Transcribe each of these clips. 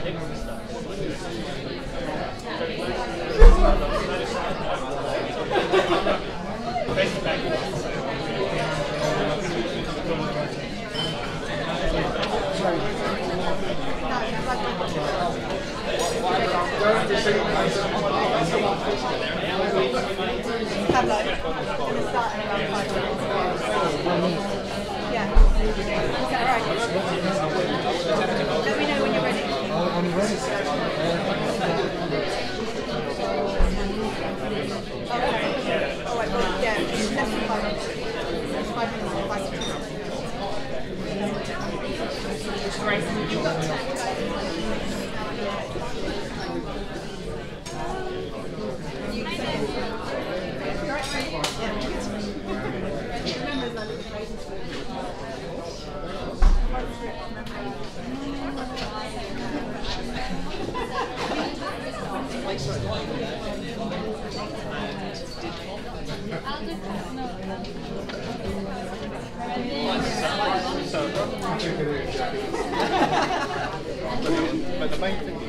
Tableau. We'll start in around 5 minutes. Yeah. Is that right? Let me know when you're ready. I'm ready. Okay. Alright, well, yeah, it's less than 5 minutes. 5 minutes or 5 minutes. You've got time. But the main thing is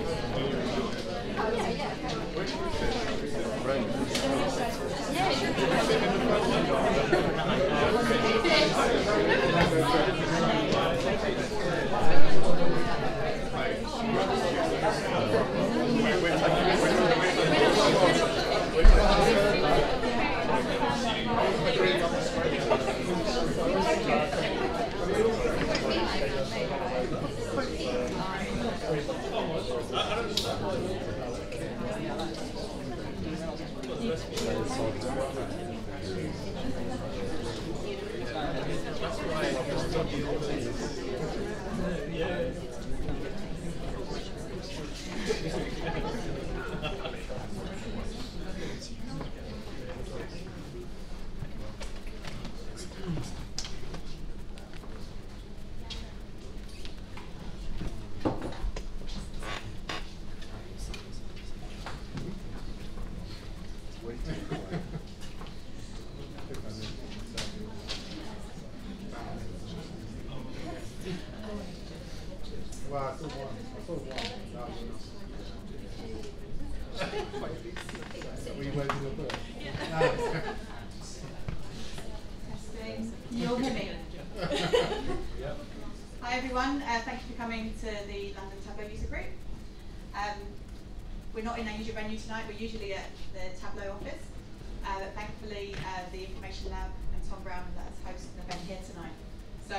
Hi everyone, thank you for coming to the London Tableau User Group. We're not in our usual venue tonight, we're usually at the Tableau office, but thankfully the Information Lab and Tom Brown let us host an event here tonight. So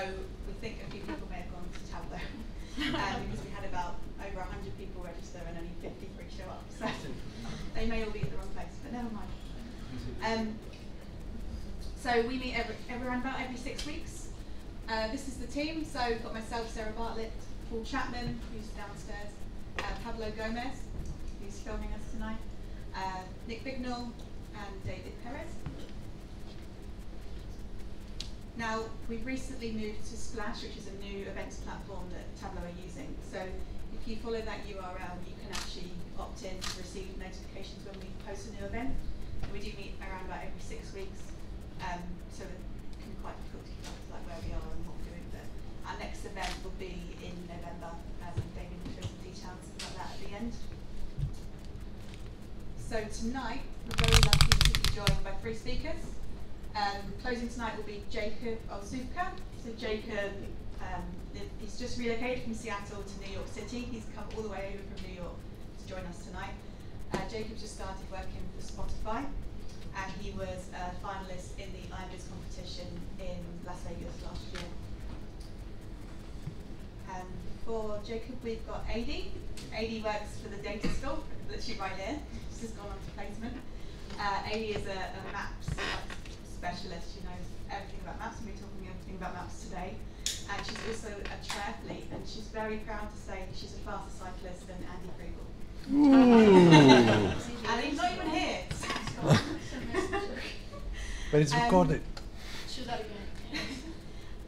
we think a few people may have gone to Tableau because we had about over 100 people register and only 53 show up. So they may all be at the wrong place, but never mind. So we meet around about every 6 weeks. This is the team, so we've got myself, Sarah Bartlett, Paul Chapman, who's downstairs, Pablo Gomez, who's filming us tonight, Nick Bignell, and David Perez. Now, we've recently moved to Splash, which is a new events platform that Tableau are using. So if you follow that URL, you can actually opt in to receive notifications when we post a new event. And we do meet around about every 6 weeks, so it can be quite difficult to keep up with where we are and what we're doing. But our next event will be in November, and David will show some details about that at the end. So tonight, we're very lucky to be joined by 3 speakers. Closing tonight will be Jacob Olsupka. So Jacob, he's just relocated from Seattle to New York City. He's come all the way over from New York to join us tonight. Jacob just started working for Spotify, and he was a finalist in the IMBIS competition in Las Vegas last year. For Jacob, we've got Adi. Adi works for the Data School, literally right here. She's just gone on to placement. Adi is a maps specialist. She knows everything about maps, and we're talking everything about maps today. And she's also a triathlete, and she's very proud to say she's a faster cyclist than Andy Kriegel. And he's not even here. but it's recorded. Should that again?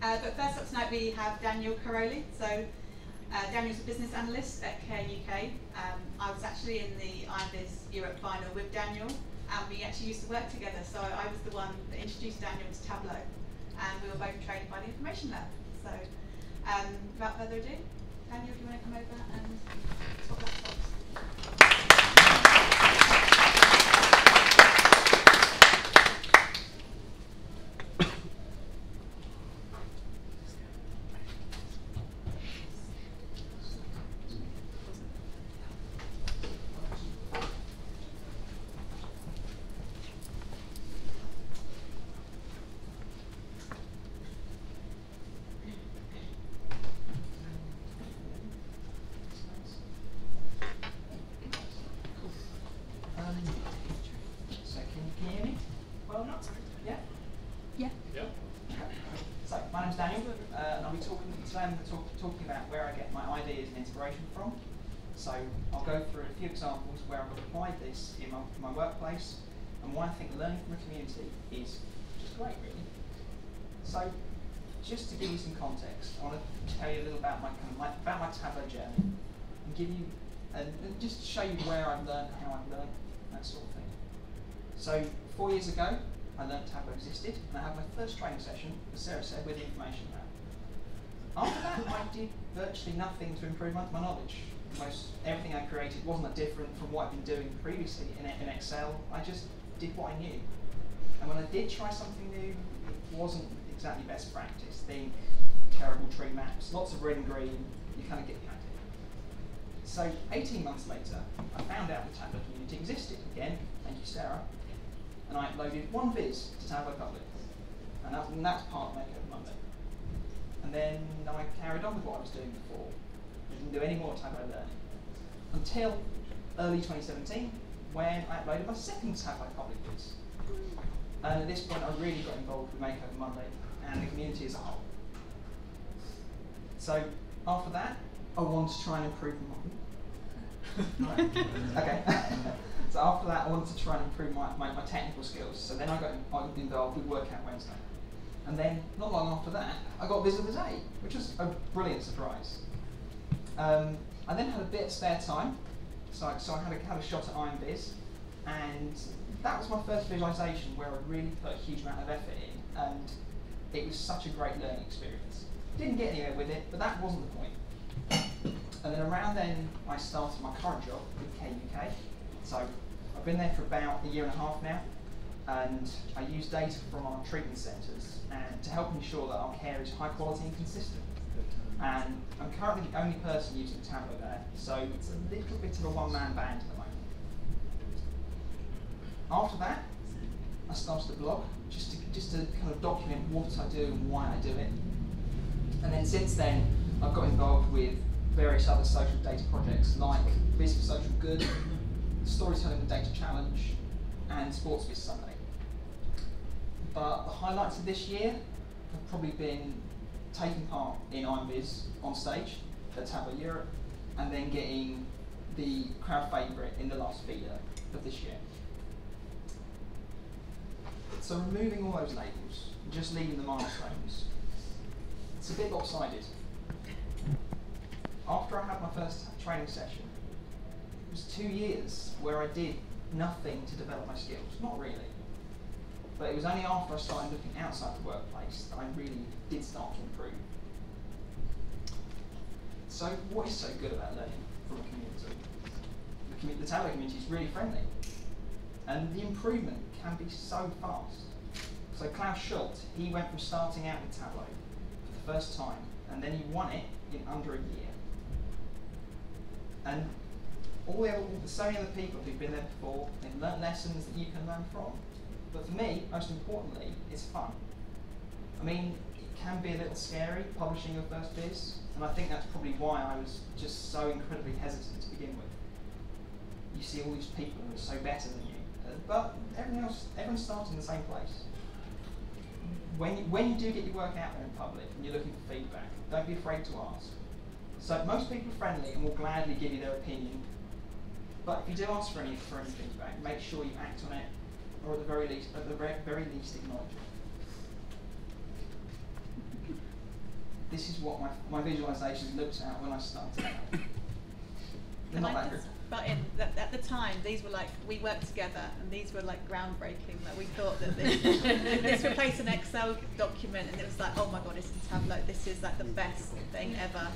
But first up tonight we have Daniel Caroli. So Daniel's a business analyst at Care UK. I was actually in the IMBIS Europe final with Daniel, and we actually used to work together. So I was the one that introduced Daniel to Tableau, and we were both trained by the Information Lab. So without further ado, Daniel, if you want to come over and So I'll go through a few examples where I've applied this in my workplace and why I think learning from a community is just great, really. So just to give you some context, I want to tell you a little about my Tableau journey and give you and just show you where I've learned, how I've learned, that sort of thing. So 4 years ago, I learned Tableau existed, and I had my first training session, as Sarah said, with the information lab. After that, I did virtually nothing to improve my knowledge. Everything I created wasn't that different from what I'd been doing previously in Excel. I just did what I knew. And when I did try something new, it wasn't exactly best practice. Think terrible tree maps, lots of red and green, you kind of get the idea. So 18 months later, I found out the Tableau community existed. Again, thank you, Sarah. And I uploaded one viz to Tableau Public. And that's part of Makeover Monday. And then I carried on with what I was doing before. I didn't do any more Tableau learning. Until early 2017, when I uploaded my second Tableau Public viz. And at this point, I really got involved with Makeover Monday and the community as a whole. So after that, I wanted to try and improve my okay. So after that, I wanted to try and improve my technical skills. So then I got involved with Workout Wednesday. And then, not long after that, I got Viz of the Day, which was a brilliant surprise. I then had a bit of spare time, so I had a shot at Iron Viz, and that was my first visualization where I really put a huge amount of effort in, and it was such a great learning experience. Didn't get anywhere with it, but that wasn't the point. And then around then, I started my current job with KUK. So I've been there for about 1.5 years now, and I use data from our treatment centres and to help ensure that our care is high quality and consistent. And I'm currently the only person using Tableau there, so it's a little bit of a one-man band at the moment. After that, I started a blog just to kind of document what I do and why I do it. And then since then, I've got involved with various other social data projects like Viz for Social Good, Storytelling the Data Challenge, and Sports Viz Sunday. But the highlights of this year have probably been taking part in Iron Viz on stage at Tableau Europe, and then getting the crowd favourite in the last feeder of this year. So removing all those labels, and just leaving the milestones, it's a bit lopsided. After I had my first training session, it was 2 years where I did nothing to develop my skills, not really. But it was only after I started looking outside the workplace that I really did start to improve. So what is so good about learning from a community? The Tableau community is really friendly, and the improvement can be so fast. So Klaus Schultz, he went from starting out with Tableau for the first time, and then he won it in under a year. And so many other people who've been there before, they've learnt lessons that you can learn from. But for me, most importantly, it's fun. I mean, it can be a little scary publishing your first viz, and I think that's probably why I was just so incredibly hesitant to begin with. You see all these people who are so better than you, but everyone's starting in the same place. When you do get your work out there in public and you're looking for feedback, don't be afraid to ask. So most people are friendly and will gladly give you their opinion. But if you do ask for any feedback, make sure you act on it, or at the very least, acknowledge it. This is what my visualizations looked at when I started out. They're not that good. But at the time, these were like, we worked together, and these were like groundbreaking. Like we thought that this replaced an Excel document, and it was like, oh my god, it's in Tableau. This is like the best thing ever.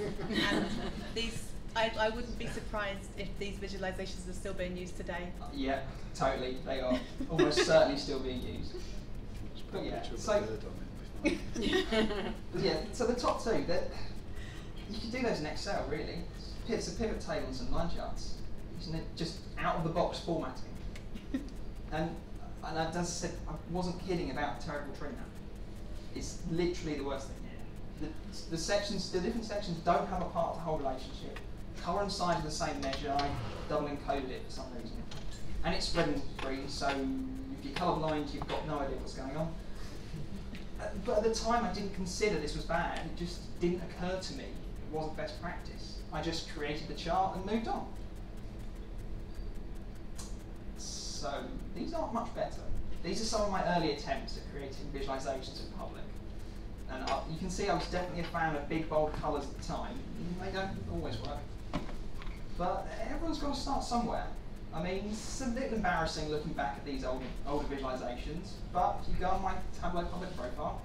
And these, I wouldn't be surprised if these visualizations are still being used today. Yeah, totally. They are almost certainly still being used. But yeah, so the top two, you can do those in Excel really. It's a pivot table and some line charts. Isn't it just out of the box formatting? and as I said, I wasn't kidding about the terrible tree map. It's literally the worst thing here. The different sections don't have a part-to-whole relationship. Colour and size are the same measure. I double encoded it for some reason. And it's red and green, so if you're colourblind, you've got no idea what's going on. But at the time, I didn't consider this was bad. It just didn't occur to me it wasn't best practice. I just created the chart and moved on. So these aren't much better. These are some of my early attempts at creating visualizations in public. And you can see I was definitely a fan of big, bold colours at the time. They don't always work. But everyone's got to start somewhere. I mean, it's a little embarrassing looking back at these older visualizations, but if you go on my Tableau public profile,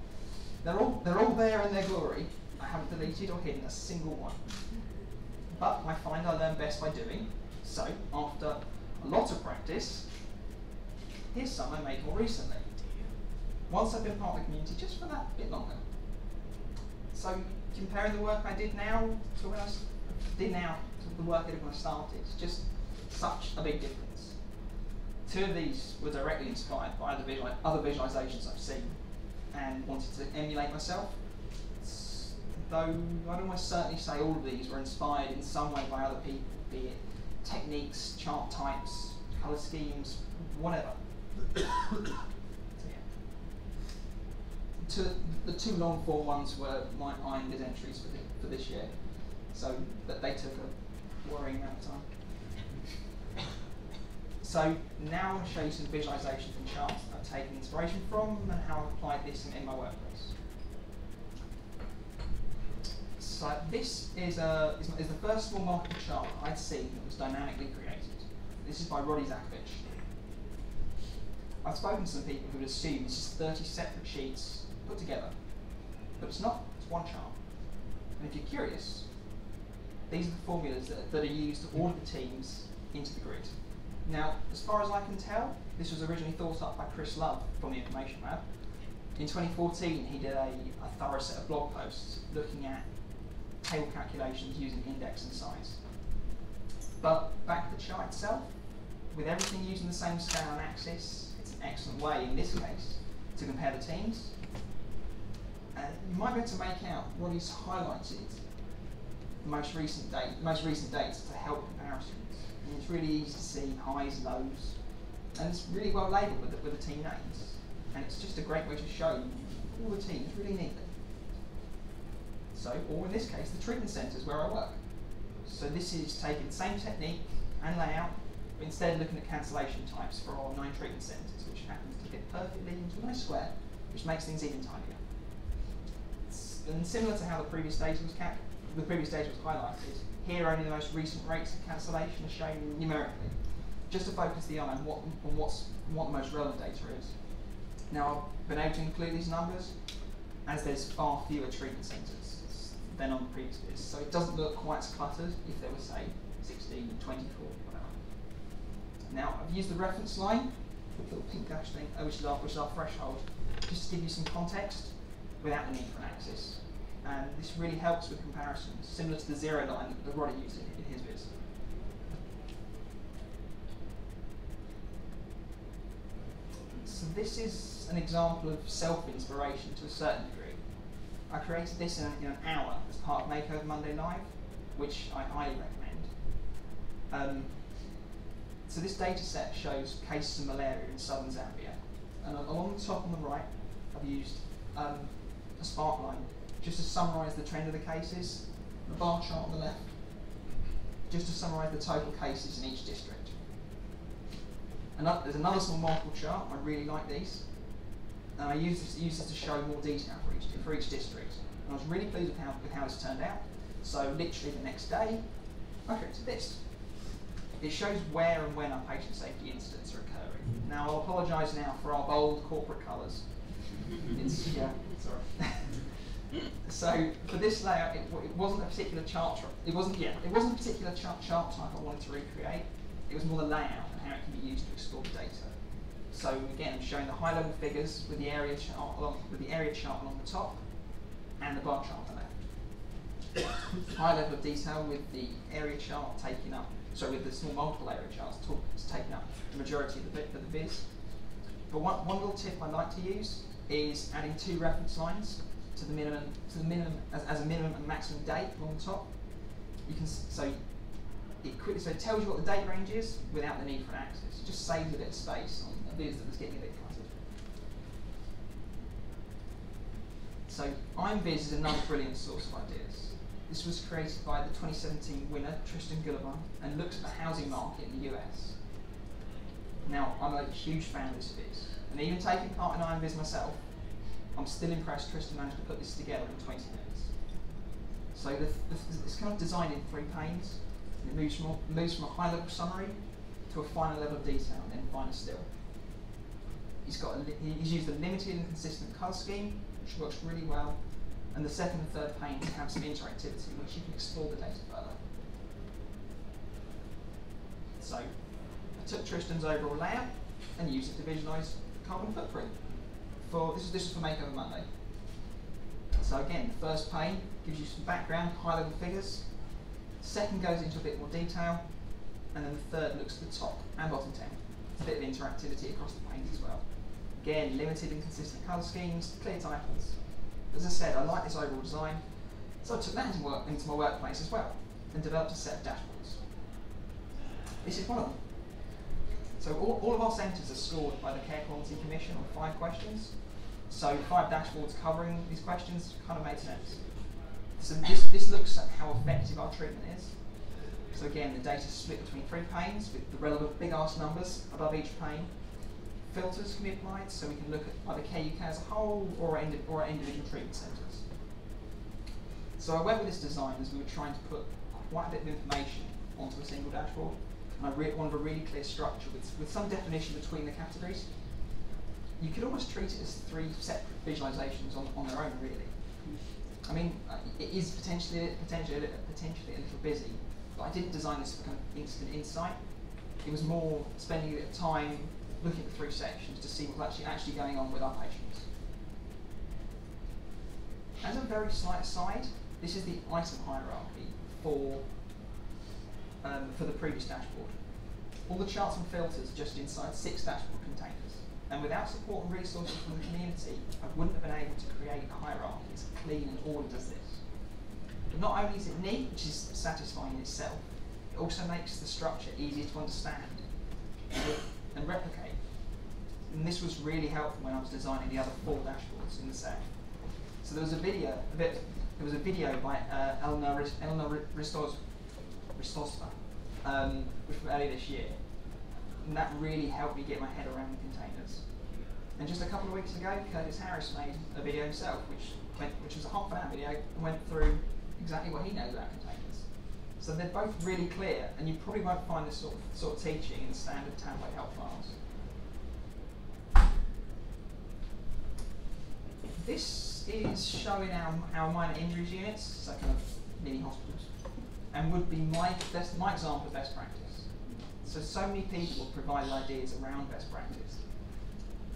they're all there in their glory. I haven't deleted or hidden a single one. But I find I learn best by doing. So, after a lot of practice, here's some I made more recently. Once I've been part of the community just for that bit longer. So, comparing the work I did now to when the work I did when I started, it's just such a big difference. Two of these were directly inspired by other visualizations I've seen and wanted to emulate myself. Though I'd almost certainly say all of these were inspired in some way by other people, be it techniques, chart types, colour schemes, whatever. So, yeah. The two long form ones were my ironed entries for this year, so that they took a worrying amount of time. So now I'm going to show you some visualizations and charts that I've taken inspiration from and how I've applied this in my workplace. So this is the first small market chart I'd seen that was dynamically created. This is by Roddy Zakovich. I've spoken to some people who would assume this is 30 separate sheets put together, but it's not. It's one chart. And if you're curious, these are the formulas that are used to order the teams into the grid. Now, as far as I can tell, this was originally thought up by Chris Love from the Information Lab. In 2014, he did a thorough set of blog posts looking at table calculations using index and size. But back to the chart itself, with everything using the same scale and axis, it's an excellent way, in this case, to compare the teams. You might be able to make out what he's highlighted the most recent dates to help comparisons. And it's really easy to see highs, lows, and it's really well labelled with the team names. And it's just a great way to show all the teams really neatly. So, or in this case, the treatment centres where I work. So this is taking the same technique and layout, but instead looking at cancellation types for our 9 treatment centres, which happens to fit perfectly into a nice square, which makes things even tidier. And similar to how the previous data was highlighted, here only the most recent rates of cancellation are shown numerically, just to focus the eye on what the most relevant data is. Now, I've been able to include these numbers as there's far fewer treatment centres than on the previous bits, so it doesn't look quite as cluttered if there were, say, 16, 24, whatever. Now, I've used the reference line, the little pink dash thing, which is our threshold, just to give you some context without the need for an axis. And this really helps with comparisons, similar to the 0 line that Roddy used in his viz. So this is an example of self-inspiration to a certain degree. I created this in an hour as part of Makeover Monday Live, which I highly recommend. So this data set shows cases of malaria in southern Zambia. And along the top on the right, I've used a spark line just to summarise the trend of the cases, the bar chart on the left, just to summarise the total cases in each district. There's another small multiple chart. I really like these. And I use this to show more detail for each district. And I was really pleased with how this turned out. So literally the next day, I created this. It shows where and when our patient safety incidents are occurring. Now I'll apologise now for our bold corporate colours. Sorry. So for this layout, it wasn't a particular chart. It wasn't a particular chart type I wanted to recreate. It was more the layout and how it can be used to explore the data. So again, I'm showing the high-level figures with the area chart along the top, and the bar chart on the left. High level of detail with the area chart taking up. So with the small multiple area charts, it's taking up the majority of the viz. But one little tip I like to use is adding 2 reference lines to the minimum as a minimum and maximum date along the top. You can it tells you what the date range is without the need for an axis. It just saves a bit of space on a viz that was getting a bit cluttered. So IMViz is another brilliant source of ideas. This was created by the 2017 winner Tristan Gullivan and looks at the housing market in the US. Now, I'm a huge fan of this viz, and even taking part in IronViz myself, I'm still impressed Tristan managed to put this together in 20 minutes. So it's kind of designed in 3 panes. It moves from a high-level summary to a finer level of detail, and then finer still. He's used a limited and consistent colour scheme, which works really well, and the second and third panes have some interactivity, which you can explore the data further. So, I took Tristan's overall layout and used it to visualise carbon footprint. This is for Makeover Monday. So again, the first pane gives you some background, high-level figures. Second goes into a bit more detail, and then the third looks at the top and bottom 10. It's a bit of interactivity across the panes as well. Again, limited and consistent colour schemes, clear titles. As I said, I like this overall design, so I took that into my workplace as well, and developed a set of dashboards. This is one of them. So all of our centres are scored by the Care Quality Commission on 5 questions. So 5 dashboards covering these questions kind of made sense. So this looks at how effective our treatment is. So again, the data is split between 3 panes with the relevant big arse numbers above each pane. Filters can be applied, so we can look at either KUK as a whole or our individual treatment centres. So I went with this design as we were trying to put quite a bit of information onto a single dashboard. And I wanted a really clear structure with some definition between the categories. You could almost treat it as 3 separate visualisations on their own, really. I mean, it is potentially a little busy, but I didn't design this for kind of instant insight. It was more spending a bit of time looking at the 3 sections to see what's actually going on with our patients. As a very slight aside, this is the item hierarchy for the previous dashboard. All the charts and filters just inside 6 dashboard containers. And without support and resources from the community, I wouldn't have been able to create a hierarchy as clean and ordered as this. But not only is it neat, which is satisfying in itself, it also makes the structure easier to understand and replicate. And this was really helpful when I was designing the other 4 dashboards in the set. So there was a video by Elena Ristosva, which from earlier this year, and that really helped me get my head around the containers. And just a couple of weeks ago, Curtis Harris made a video himself, which was a half an hour video, and went through exactly what he knows about containers. So they're both really clear, and you probably won't find this sort of teaching in standard Tableau help files. This is showing our minor injuries units, so kind of mini hospitals, and would be my example of best practice. So many people have provided ideas around best practice,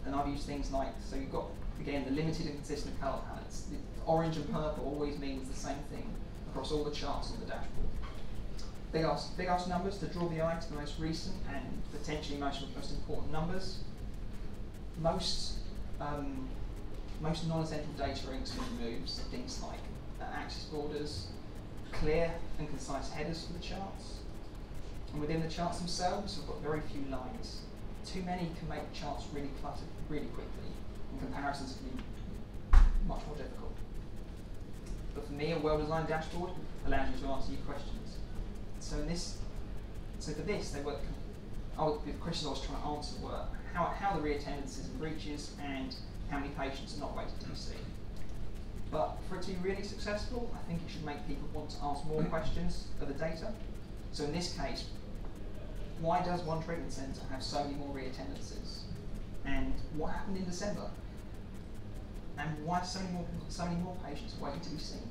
and I've used things like, so you've got, again, the limited and consistent colour palettes. The orange and purple always means the same thing across all the charts on the dashboard. Big ask numbers to draw the eye to the most recent and potentially most important numbers. Most non-essential data are instantly removed, so things like axis borders, clear and concise headers for the charts. And within the charts themselves, we've got very few lines. Too many can make charts really cluttered really quickly, and comparisons can be much more difficult. But for me, a well-designed dashboard allows you to answer your questions. So for this, the questions I was trying to answer were how the reattendances and breaches, and how many patients are not waiting to be seen. But for it to be really successful, I think it should make people want to ask more questions of the data. So in this case, why does one treatment centre have so many more reattendances? And what happened in December? And why so many more patients are waiting to be seen?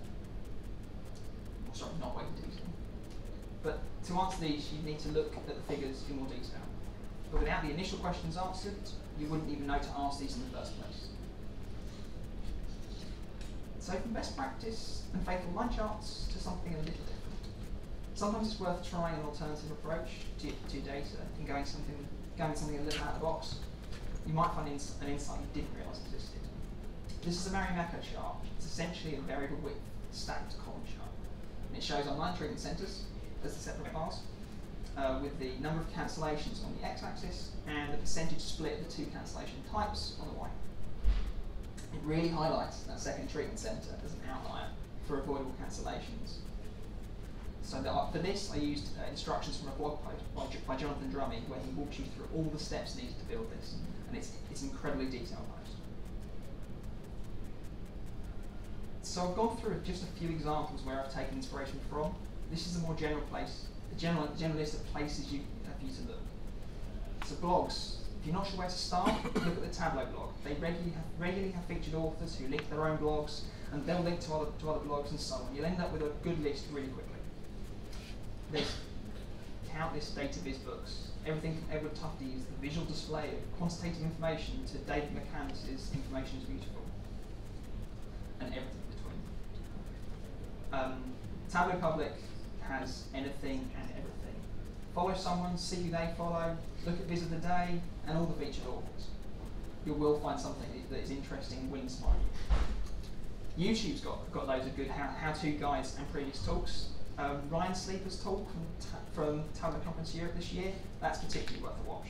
Or sorry, not waiting to be seen. But to answer these, you need to look at the figures in more detail. But without the initial questions answered, you wouldn't even know to ask these in the first place. So from best practice and faithful line charts to something a little different. Sometimes it's worth trying an alternative approach to data and going something a little out of the box. You might find an insight you didn't realise existed. This is a Merrimack chart. It's essentially a variable width stacked column chart. And it shows online treatment centres as the separate bars, with the number of cancellations on the x-axis and the percentage split of the 2 cancellation types on the y. It really highlights that second treatment centre as an outlier for avoidable cancellations. So for this, I used instructions from a blog post by Jonathan Drumming, where he walks you through all the steps needed to build this, and it's incredibly detailed post. So I've gone through just a few examples where I've taken inspiration from. This is a more general list of places for you to look. So blogs. If you're not sure where to start, look at the Tableau blog. They regularly have featured authors who link their own blogs, and they'll link to other blogs and so on. You'll end up with a good list really quickly. There's countless data viz books. Everything from Edward Tufte's The Visual Display of Quantitative Information to David McCrea's Information is Beautiful, and everything in between. Tableau Public has anything and everything. Follow someone, see who they follow, look at Viz of the Day, and all the featured authors. You will find something that is interesting and will inspire you. YouTube's got loads of good how-to guides and previous talks. Ryan Sleeper's talk from Tableau Conference Europe this year, that's particularly worth a watch.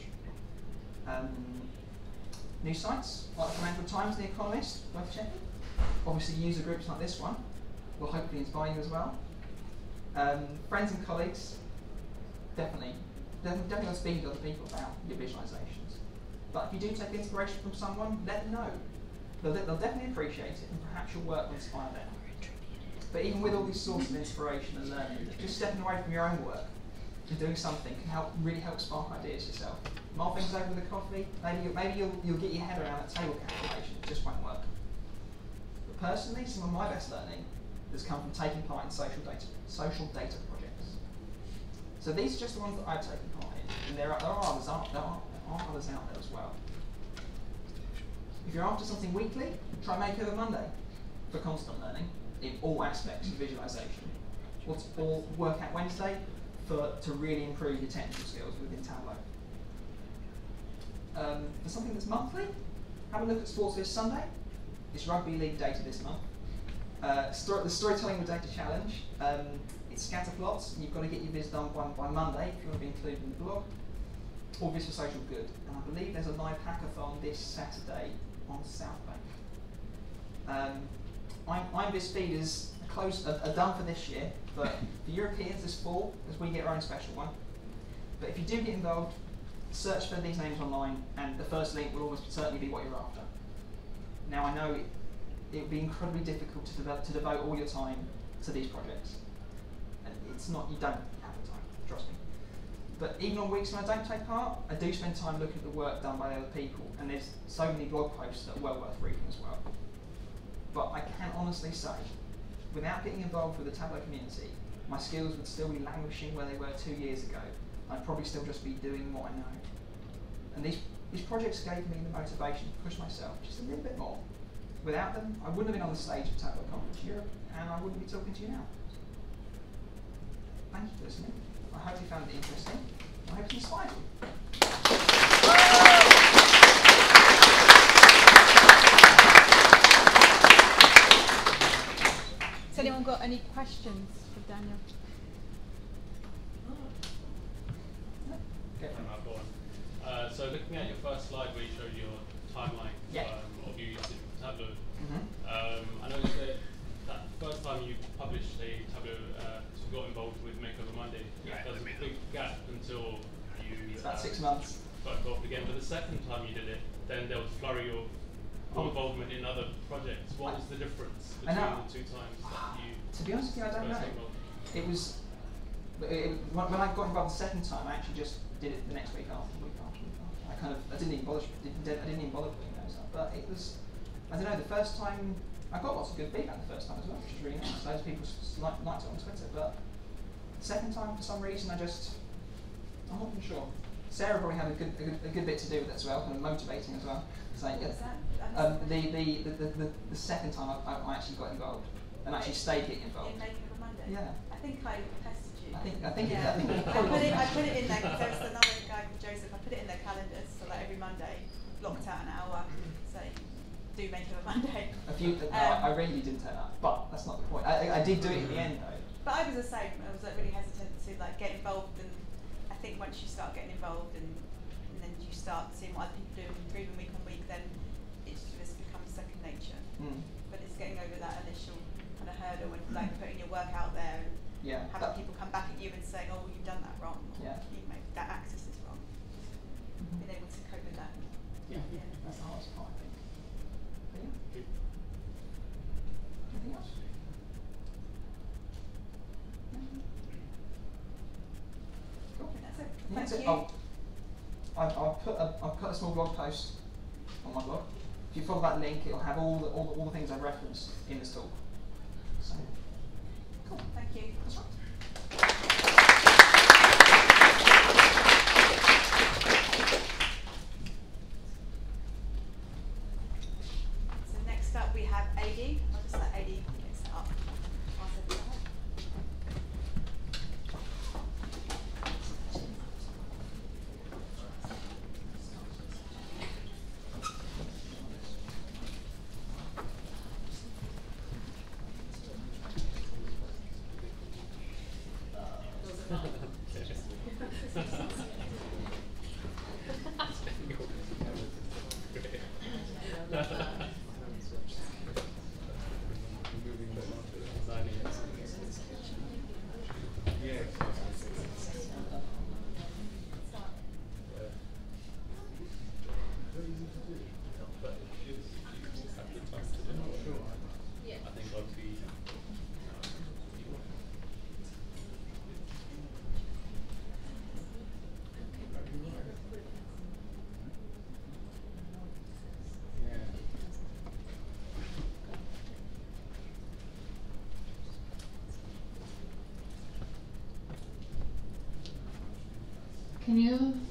News sites, like the Financial Times and The Economist, worth checking. Obviously user groups like this one will hopefully inspire you as well. Friends and colleagues, definitely go speak to other people about your visualizations. But if you do take inspiration from someone, let them know. They'll definitely appreciate it, and perhaps your work will inspire them. But even with all these sources of inspiration and learning, just stepping away from your own work and doing something can really help spark ideas yourself. Mull things over with a coffee, maybe you'll get your head around a table calculation, it just won't work. But personally, some of my best learning has come from taking part in social data projects. So these are just the ones that I've taken part in, and there are others out there as well. If you're after something weekly, try Makeover Monday for constant learning in all aspects of visualization, or Workout Wednesday to really improve your technical skills within Tableau. For something that's monthly, have a look at Sports Viz Sunday. It's Rugby League data this month. The Storytelling with Data Challenge. It's scatter plots, and you've got to get your viz done by Monday if you want to be included in the blog. Or Viz for Social Good. And I believe there's a live hackathon this Saturday on South Bank. Viz feeders are done for this year, but for Europeans this fall, as we get our own special one. But if you do get involved, search for these names online, and the first link will almost certainly be what you're after. Now I know it would be incredibly difficult to devote all your time to these projects. And it's not, you don't have the time, trust me. But even on weeks when I don't take part, I do spend time looking at the work done by other people, and there's so many blog posts that are well worth reading as well. But I can honestly say, without getting involved with the Tableau community, my skills would still be languishing where they were 2 years ago. I'd probably still just be doing what I know. And these projects gave me the motivation to push myself just a little bit more. Without them, I wouldn't have been on the stage of Tableau Conference Europe, and I wouldn't be talking to you now. Thank you for listening. I hope you found it interesting. I hope it inspired you. Has anyone got any questions for Daniel? So looking at your first slide where you showed your timeline of your usage of Tableau, I noticed that first time you published a Tableau, you got involved with Makeover Monday, there was a big gap until you about 6 months. got involved again. But the second time you did it, then there was a flurry of involvement in other projects. What was the difference between the 2 times that you? To be honest with you, I don't know. It was when I got involved the second time, I actually just did it the next week after. I didn't even bother putting those up. But it was, I don't know. The first time I got lots of good feedback the first time as well, which was really nice. Loads of people liked it on Twitter. But the second time, for some reason, I'm not even sure. Sarah probably had a good bit to do with it as well, kind of motivating as well. What was that? The second time I actually got involved and actually stayed getting involved. In Makeover Monday? Yeah. I think I pestered you. I put it in there because there was another guy called Joseph. I put it in their calendars, so like every Monday, blocked out an hour, saying, do Makeover Monday. I really didn't turn up, but that's not the point. I did do it in the end though. But I was the same. I was like really hesitant to like get involved, and I think once you start getting involved and then you start seeing what other people do and improving week on week, then it just becomes second nature. But it's getting over that initial kind of hurdle and like putting your work out there and having people come back at you and saying, oh, you've done that wrong, or you made that axis is wrong. Being able to cope with that. Yeah, that's the hardest part, I think. Yeah. Anything else? Cool. That's it. That's Thank it. you. I'll put a small blog post on my blog. If you follow that link, it'll have all the things I've referenced in this talk. So, cool. Thank you. That's right. So next up we have AD. I'll just let AD get set up. I'll set it up.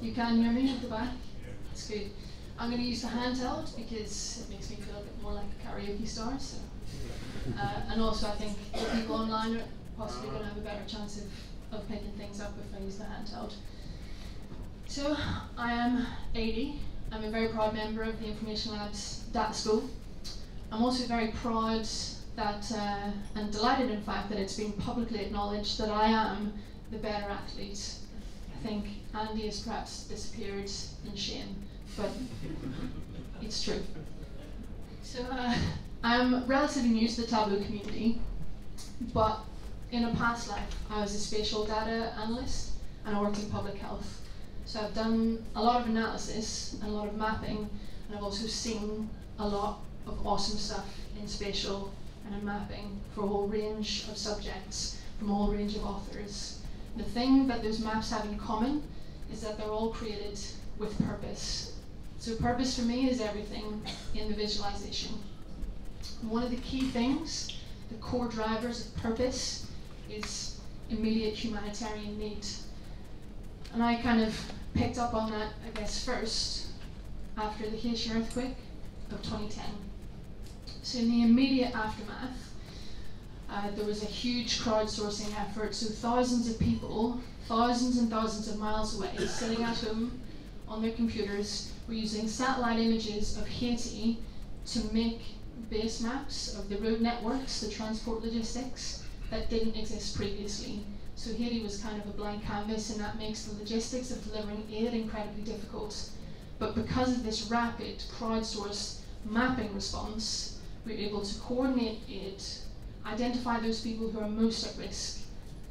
You can hear me at the back? That's good. I'm going to use the handheld because it makes me feel a bit more like a karaoke star. So. And also I think the people online are possibly going to have a better chance of picking things up if I use the handheld. So I am 80. I'm a very proud member of the Information Lab's Data School. I'm also very proud that, and delighted in fact, that it's been publicly acknowledged that I am the better athlete. I think Andy has perhaps disappeared in shame, but it's true. So I'm relatively new to the Tableau community, but in a past life I was a spatial data analyst and I worked in public health. So I've done a lot of analysis and a lot of mapping, and I've also seen a lot of awesome stuff in spatial and in mapping for a whole range of subjects from a whole range of authors. The thing that those maps have in common is that they're all created with purpose. So purpose for me is everything in the visualization. One of the key things, the core drivers of purpose, is immediate humanitarian need. And I kind of picked up on that, I guess, first after the Haitian earthquake of 2010. So in the immediate aftermath, there was a huge crowdsourcing effort, so thousands of people, thousands and thousands of miles away, sitting at home on their computers, were using satellite images of Haiti to make base maps of the road networks, the transport logistics, that didn't exist previously. So Haiti was kind of a blank canvas, and that makes the logistics of delivering aid incredibly difficult. But because of this rapid crowdsourced mapping response, we were able to coordinate aid, identify those people who are most at risk,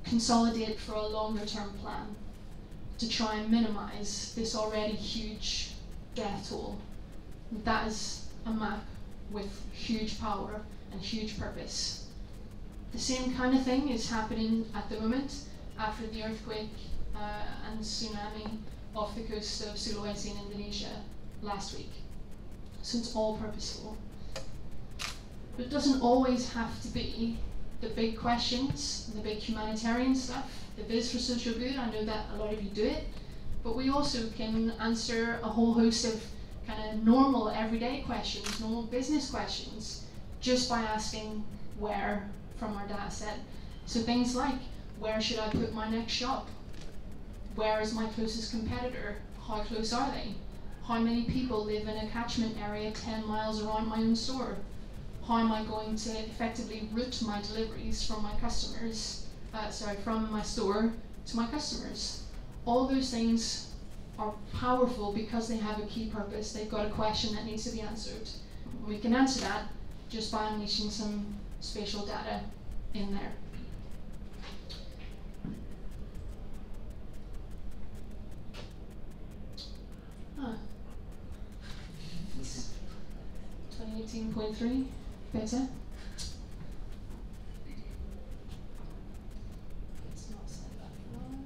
consolidate for a longer term plan to try and minimize this already huge death toll. That is a map with huge power and huge purpose. The same kind of thing is happening at the moment after the earthquake and tsunami off the coast of Sulawesi in Indonesia last week. So it's all purposeful. But it doesn't always have to be the big questions, and the big humanitarian stuff, the biz for social good. I know that a lot of you do it, but we also can answer a whole host of kind of normal everyday questions, normal business questions, just by asking where from our data set. So things like, where should I put my next shop? Where is my closest competitor? How close are they? How many people live in a catchment area 10 miles around my own store? How am I going to effectively route my deliveries from my customers, from my store to my customers? All those things are powerful because they have a key purpose. They've got a question that needs to be answered. And we can answer that just by unleashing some spatial data in there. 7.3 better. Let's not set that for now.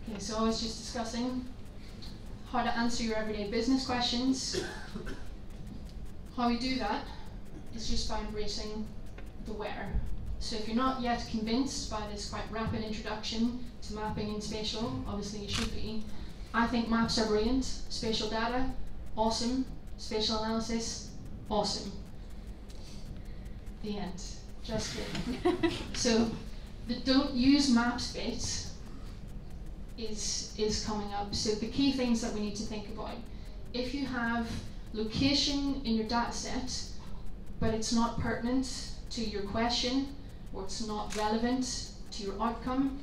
Okay, so I was just discussing how to answer your everyday business questions. How we do that is just by embracing the where. So if you're not yet convinced by this quite rapid introduction to mapping and spatial, obviously you should be. I think maps are brilliant. Spatial data, awesome. Spatial analysis, awesome. The end. Just kidding. So the don't use maps bit is coming up. So the key things that we need to think about. If you have location in your data set, but it's not pertinent to your question, or it's not relevant to your outcome,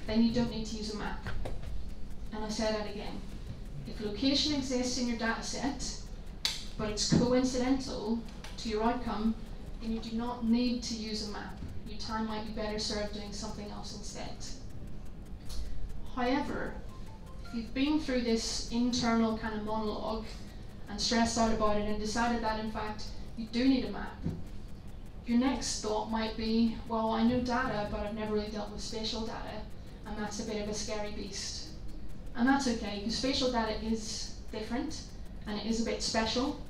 then you don't need to use a map. And I'll say that again. If location exists in your data set, but it's coincidental to your outcome, then you do not need to use a map. Your time might be better served doing something else instead. However, if you've been through this internal kind of monologue and stressed out about it and decided that in fact you do need a map, your next thought might be, well, I know data, but I've never really dealt with spatial data, and that's a bit of a scary beast. And that's okay, because spatial data is different, and it is a bit special,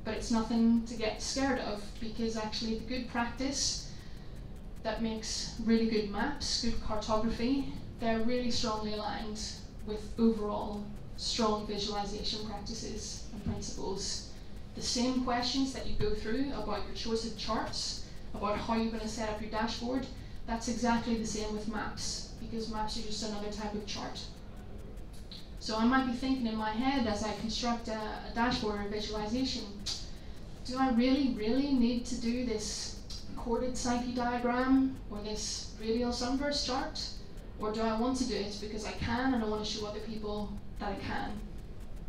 but it's nothing to get scared of, because actually the good practice that makes really good maps, good cartography, they're really strongly aligned with overall strong visualization practices and principles. The same questions that you go through about your choice of charts, about how you're going to set up your dashboard, that's exactly the same with maps, because maps are just another type of chart. So I might be thinking in my head as I construct a dashboard or visualization, do I really need to do this chorded psyche diagram or this radial sunburst chart? Or do I want to do it because I can and I want to show other people that I can?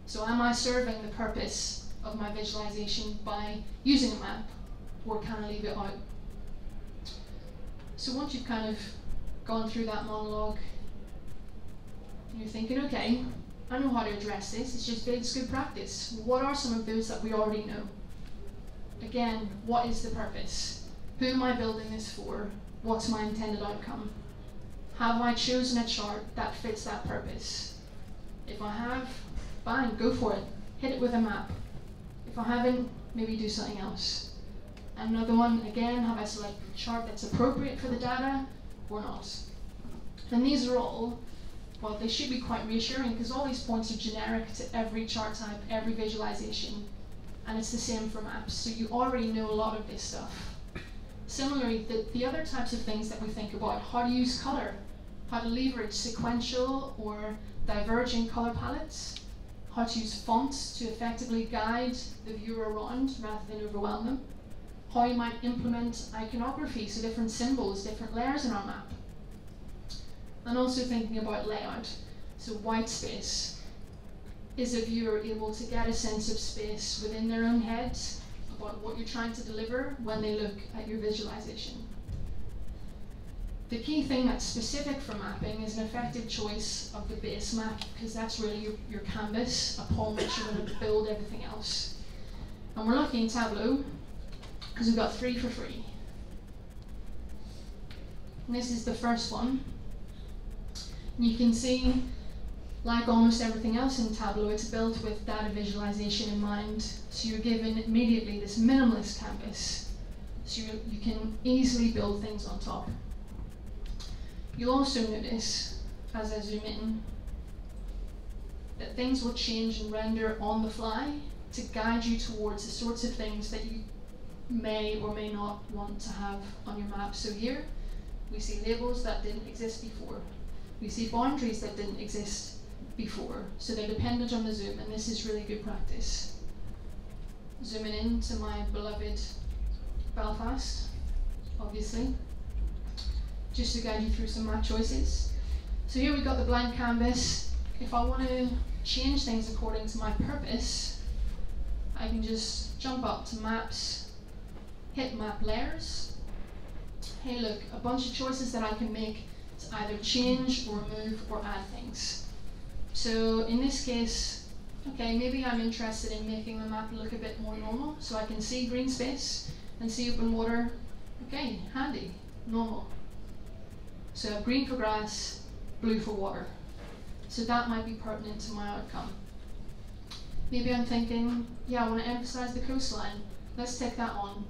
So am I serving the purpose of my visualization by using a map, or can I leave it out? So once you've kind of gone through that monologue, you're thinking, okay, I know how to address this, it's good practice. What are some of those that we already know? Again, what is the purpose? Who am I building this for? What's my intended outcome? Have I chosen a chart that fits that purpose? If I have, fine, go for it. Hit it with a map. If I haven't, maybe do something else. Another one, again, have I selected a chart that's appropriate for the data or not? And these are all, well, they should be quite reassuring because all these points are generic to every chart type, every visualization. And it's the same for maps, so you already know a lot of this stuff. Similarly, the other types of things that we think about, how to use color, how to leverage sequential or diverging color palettes, how to use fonts to effectively guide the viewer around rather than overwhelm them, how you might implement iconography, so different symbols, different layers in our map. And also thinking about layout, so white space. Is a viewer able to get a sense of space within their own head about what you're trying to deliver when they look at your visualization? The key thing that's specific for mapping is an effective choice of the base map, because that's really your canvas upon which you're going to build everything else. And we're lucky in Tableau because we've got 3 for free. And this is the first one. And you can see, like almost everything else in Tableau, it's built with data visualization in mind. So you're given immediately this minimalist canvas. So you can easily build things on top. You'll also notice, as I zoom in, that things will change and render on the fly to guide you towards the sorts of things that you may or may not want to have on your map. So here, we see labels that didn't exist before. We see boundaries that didn't exist before, so they're dependent on the zoom, and this is really good practice. Zooming in to my beloved Belfast, obviously, just to guide you through some map choices. So here we've got the blank canvas. If I want to change things according to my purpose, I can just jump up to maps, hit map layers. Hey look, a bunch of choices that I can make to either change or remove or add things. So in this case, okay, maybe I'm interested in making the map look a bit more normal, so I can see green space and see open water. Okay, handy, normal. So green for grass, blue for water. So that might be pertinent to my outcome. Maybe I'm thinking, yeah, I want to emphasize the coastline. Let's take that on.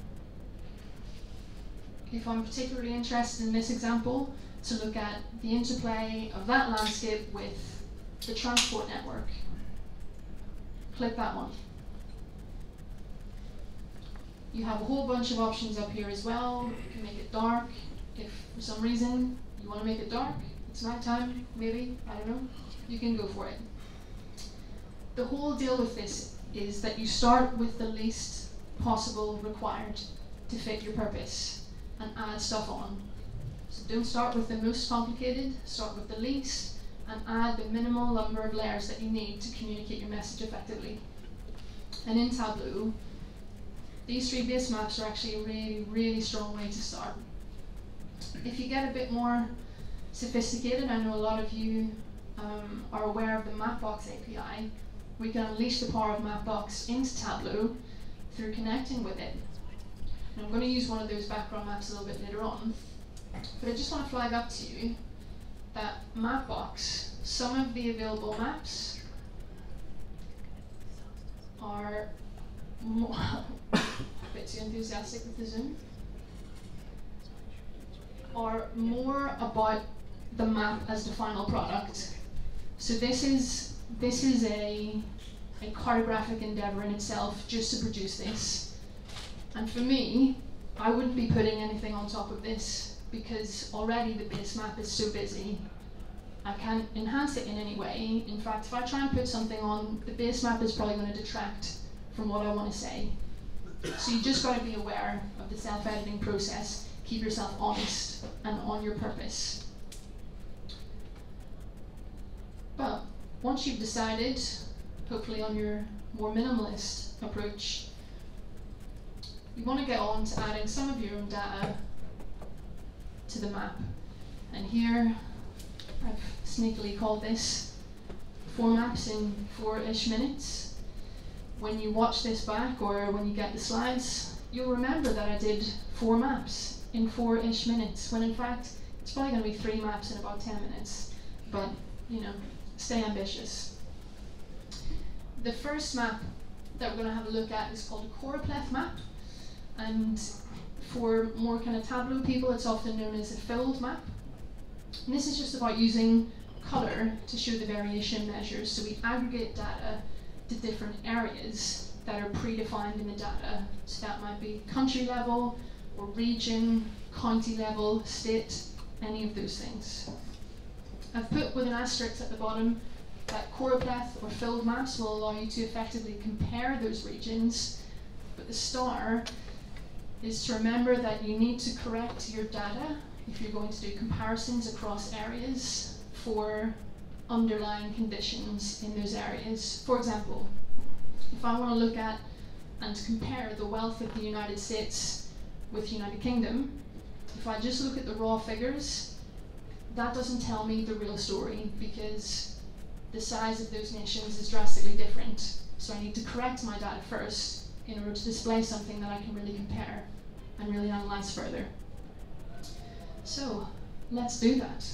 If I'm particularly interested in this example, to look at the interplay of that landscape with the transport network. Click that one. You have a whole bunch of options up here as well. You can make it dark. If for some reason you want to make it dark, it's nighttime, maybe, I don't know, you can go for it. The whole deal with this is that you start with the least possible required to fit your purpose and add stuff on. So don't start with the most complicated, start with the least and add the minimal number of layers that you need to communicate your message effectively. And in Tableau, these 3 base maps are actually a really, really strong way to start. If you get a bit more sophisticated, I know a lot of you are aware of the Mapbox API. We can unleash the power of Mapbox into Tableau through connecting with it. And I'm going to use one of those background maps a little bit later on, but I just want to flag up to you that Mapbox, some of the available maps are more a bit too enthusiastic with the zoom, are more about the map as the final product. So this is a cartographic endeavor in itself just to produce this. And for me, I wouldn't be putting anything on top of this because already the base map is so busy. I can't enhance it in any way. In fact, if I try and put something on, the base map is probably going to detract from what I want to say. So you just got to be aware of the self-editing process. Keep yourself honest and on your purpose. But once you've decided, hopefully on your more minimalist approach, you want to get on to adding some of your own data to the map. And here, I've sneakily called this 4 maps in 4-ish minutes. When you watch this back or when you get the slides, you'll remember that I did 4 maps in 4-ish minutes, when in fact, it's probably going to be 3 maps in about 10 minutes. But, you know, stay ambitious. The first map that we're going to have a look at is called a choropleth map. And for more kind of Tableau people, it's often known as a filled map. And this is just about using color to show the variation measures. So we aggregate data to different areas that are predefined in the data. So that might be country level, or region, county level, state, any of those things. I've put with an asterisk at the bottom that choropleth or filled maps will allow you to effectively compare those regions, but the star is to remember that you need to correct your data if you're going to do comparisons across areas for underlying conditions in those areas. For example, if I want to look at and compare the wealth of the United States with the United Kingdom, if I just look at the raw figures, that doesn't tell me the real story because the size of those nations is drastically different. So I need to correct my data first in order to display something that I can really compare and really analyze further. So let's do that.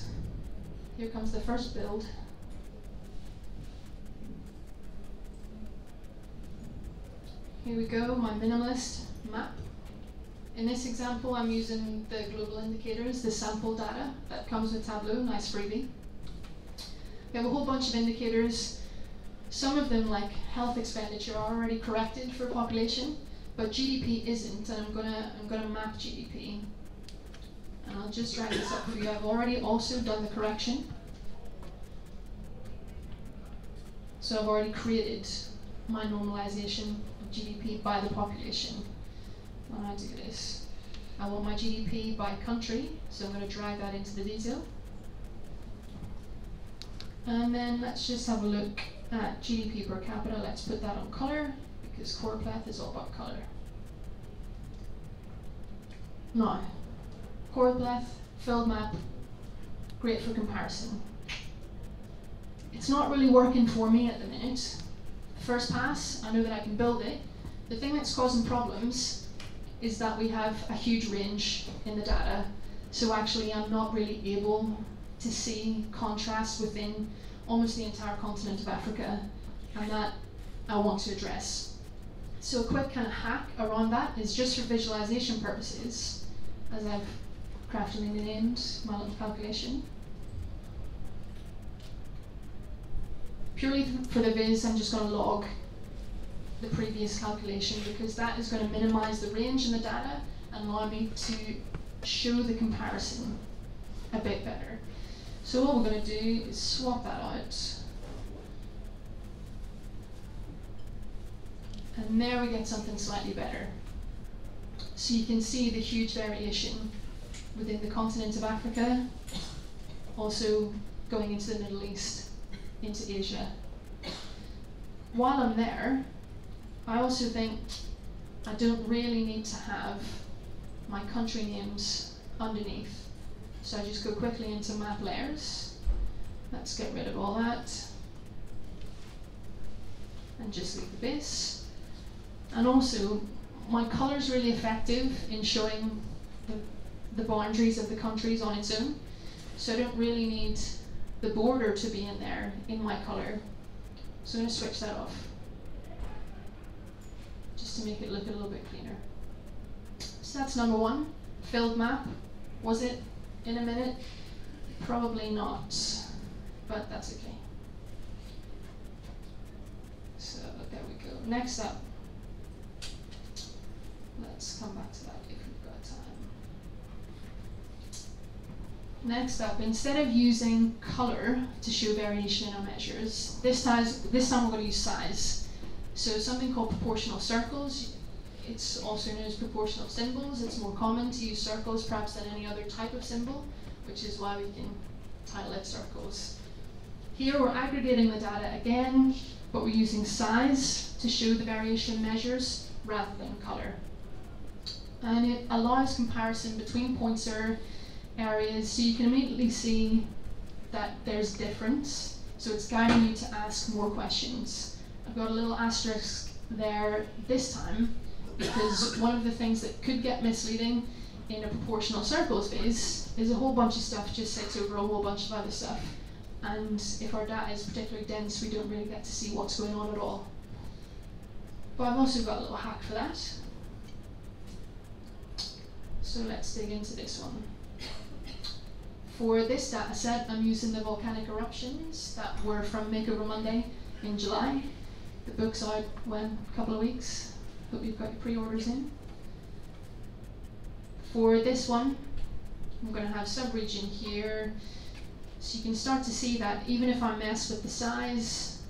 Here comes the first build. Here we go, my minimalist map. In this example, I'm using the global indicators, the sample data that comes with Tableau, nice freebie. We have a whole bunch of indicators. Some of them, like health expenditure, are already corrected for population, but GDP isn't, and I'm gonna map GDP. And I'll just drag this up for you. I've already also done the correction. So I've already created my normalization of GDP by the population. When I do this, I want my GDP by country, so I'm going to drag that into the detail. And then let's just have a look at GDP per capita. Let's put that on color, because choropleth is all about color. Now, choropleth, filled map, great for comparison. It's not really working for me at the minute. First pass, I know that I can build it. The thing that's causing problems is that we have a huge range in the data, so actually I'm not really able to see contrast within almost the entire continent of Africa, and that I want to address. So a quick kind of hack around that is just for visualization purposes, as I've craftily named my little calculation. Purely for the viz, I'm just going to log the previous calculation, because that is going to minimize the range in the data and allow me to show the comparison a bit better. So what we're going to do is swap that out. And there we get something slightly better. So you can see the huge variation within the continent of Africa, also going into the Middle East, into Asia. While I'm there, I also think I don't really need to have my country names underneath. So I just go quickly into map layers. Let's get rid of all that. And just leave the base. And also, my color is really effective in showing the boundaries of the countries on its own. So I don't really need the border to be in there in my color. So I'm going to switch that off, just to make it look a little bit cleaner. So that's number one, filled map. Was it in a minute? Probably not, but that's okay. So there we go. Next up, let's come back to that if we've got time. Next up, instead of using color to show variation in our measures, this time we're going to use size. So something called proportional circles. It's also known as proportional symbols. It's more common to use circles perhaps than any other type of symbol, which is why we can title it circles. Here we're aggregating the data again, but we're using size to show the variation measures rather than color. And it allows comparison between pointer areas, so you can immediately see that there's difference. So it's guiding you to ask more questions. I've got a little asterisk there this time, because one of the things that could get misleading in a proportional circles phase is a whole bunch of stuff just sits over a whole bunch of other stuff. And if our data is particularly dense, we don't really get to see what's going on at all. But I've also got a little hack for that. So let's dig into this one. For this data set, I'm using the volcanic eruptions that were from Makeover Monday in July. The book's out when? A couple of weeks. Hope you've got your pre-orders in. For this one, I'm going to have sub-region here. So you can start to see that even if I mess with the size,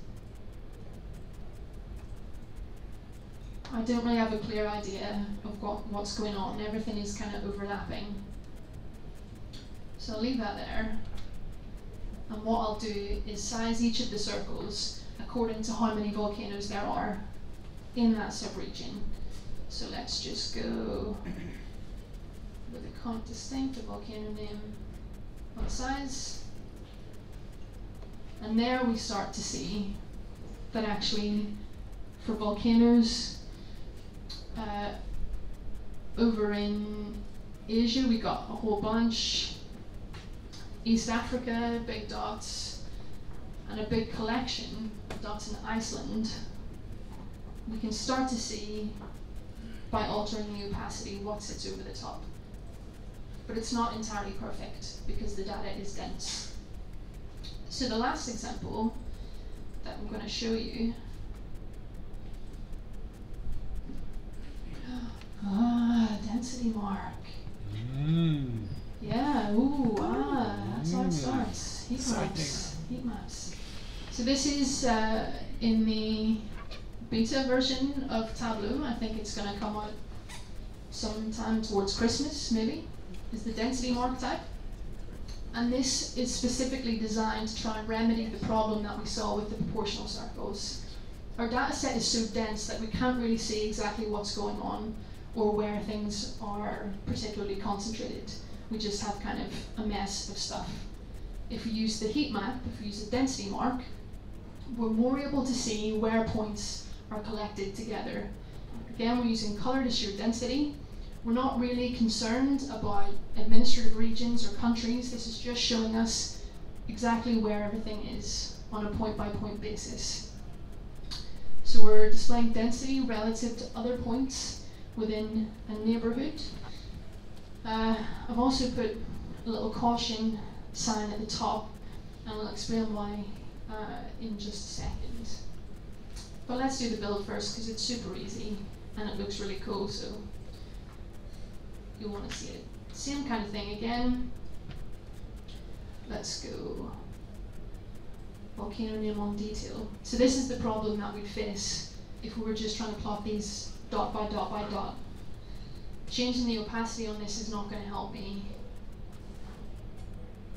I don't really have a clear idea of what's going on. Everything is kind of overlapping. So I'll leave that there. And what I'll do is size each of the circles according to how many volcanoes there are in that subregion. So let's just go with a count distinct, a volcano name, on size. And there we start to see that actually for volcanoes over in Asia we got a whole bunch. East Africa, big dots, and a big collection of dots in Iceland. We can start to see, by altering the opacity, what sits over the top. But it's not entirely perfect, because the data is dense. So the last example that I'm going to show you, density mark. Yeah, ooh, that's how it starts. Heat maps. Heat maps. So this is in the beta version of Tableau. I think it's going to come out sometime towards Christmas, maybe, is the density mark type. And this is specifically designed to try and remedy the problem that we saw with the proportional circles. Our data set is so dense that we can't really see exactly what's going on or where things are particularly concentrated. We just have kind of a mess of stuff. if we use the heat map, if we use the density mark, we're more able to see where points are collected together. Again, we're using color to show density. We're not really concerned about administrative regions or countries. This is just showing us exactly where everything is on a point-by-point basis. So we're displaying density relative to other points within a neighborhood. I've also put a little caution sign at the top, and I'll explain why in just a second. But let's do the build first, because it's super easy and it looks really cool, so you'll want to see it. Same kind of thing again. Let's go volcano name on detail. So this is the problem that we'd face if we were just trying to plot these dot by dot by dot. Changing the opacity on this is not going to help me.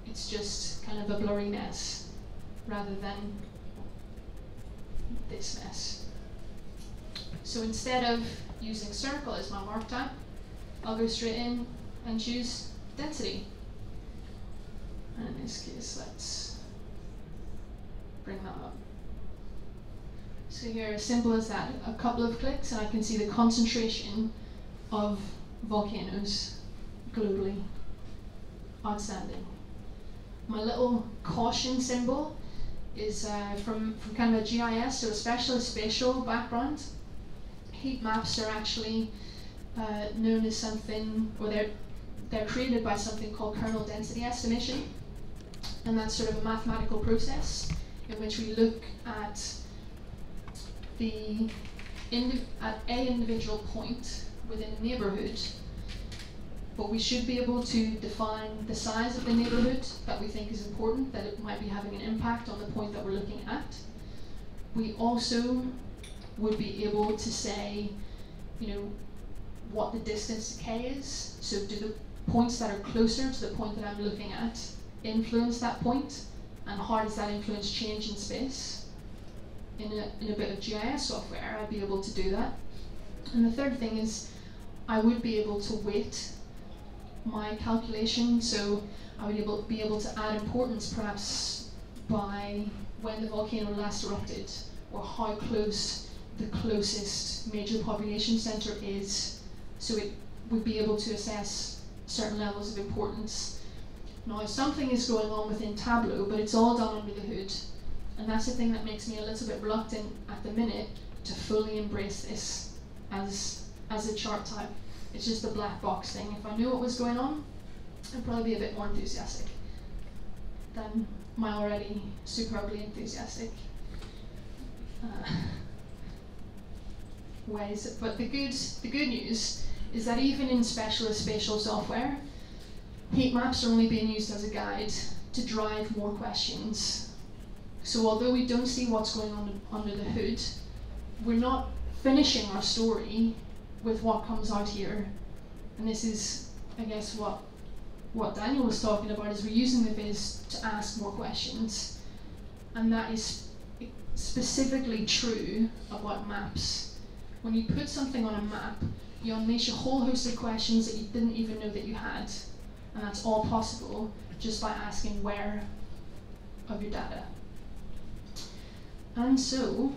It's just kind of a blurry mess rather than this mess. So instead of using circle as my mark type, I'll go straight in and choose density. And in this case, let's bring that up. So here, as simple as that, a couple of clicks and I can see the concentration of volcanoes globally. Outstanding. My little caution symbol is from kind of a GIS, so a specialist spatial background. Heat maps are actually known as something, or they're created by something called kernel density estimation, and that's sort of a mathematical process in which we look at a individual point within a neighborhood, but we should be able to define the size of the neighborhood that we think is important, that it might be having an impact on the point that we're looking at. We also would be able to say, you know, what the distance to k is. So do the points that are closer to the point that I'm looking at influence that point, and how does that influence change in space? In a bit of GIS software, I'd be able to do that. And the third thing is, I would be able to weight my calculation, so I would be able to add importance perhaps by when the volcano last erupted, or how close the closest major population centre is, so it would be able to assess certain levels of importance. Now, something is going on within Tableau, but it's all done under the hood, and that's the thing that makes me a little bit reluctant at the minute to fully embrace this as a chart type. It's just a black box thing. If I knew what was going on, I'd probably be a bit more enthusiastic than my already superbly enthusiastic ways. But the good news is that even in specialist spatial software, heat maps are only being used as a guide to drive more questions. So although we don't see what's going on under the hood, we're not finishing our story with what comes out here. And this is, I guess, what Daniel was talking about, is we're using the viz to ask more questions. And that is specifically true about maps. When you put something on a map, you unleash a whole host of questions that you didn't even know that you had. And that's all possible just by asking where of your data. And so,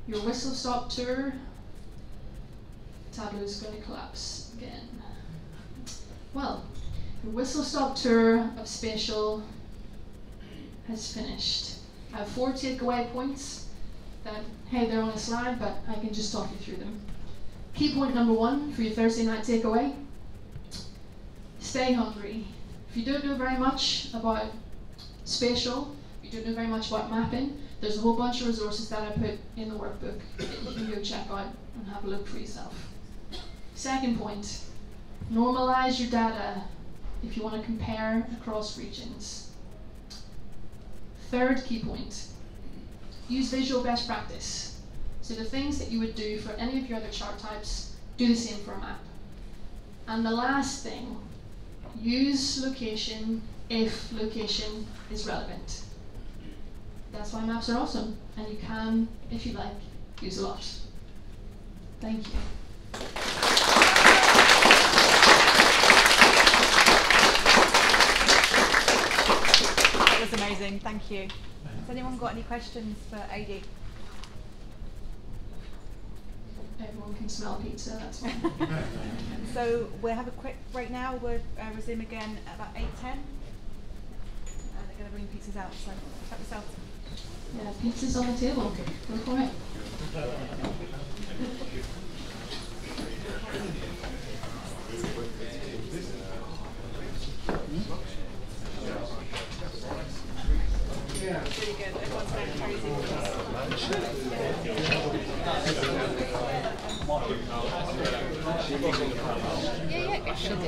your whistle-stop tour, Tableau is going to collapse again. Well, the whistle-stop tour of spatial has finished. I have 4 takeaway points that, hey, they're on a slide, but I can just talk you through them. Key point number 1 for your Thursday night takeaway: stay hungry. If you don't know very much about spatial, if you don't know very much about mapping, there's a whole bunch of resources that I put in the workbook that you can go check out and have a look for yourself. Second point, normalize your data if you want to compare across regions. Third key point, use visual best practice. So the things that you would do for any of your other chart types, do the same for a map. And the last thing, use location if location is relevant. That's why maps are awesome, and you can, if you like, use a lot. Thank you. in, thank you. Has anyone got any questions for AD? Everyone can smell pizza, that's fine. So we'll have a quick break now. We'll resume again at about 8:10. And they're going to bring pizzas out, so help yourself. Yeah, pizza's on the table. Go for it. Really good. Everyone's going crazy with this. Yeah, yeah, it should do.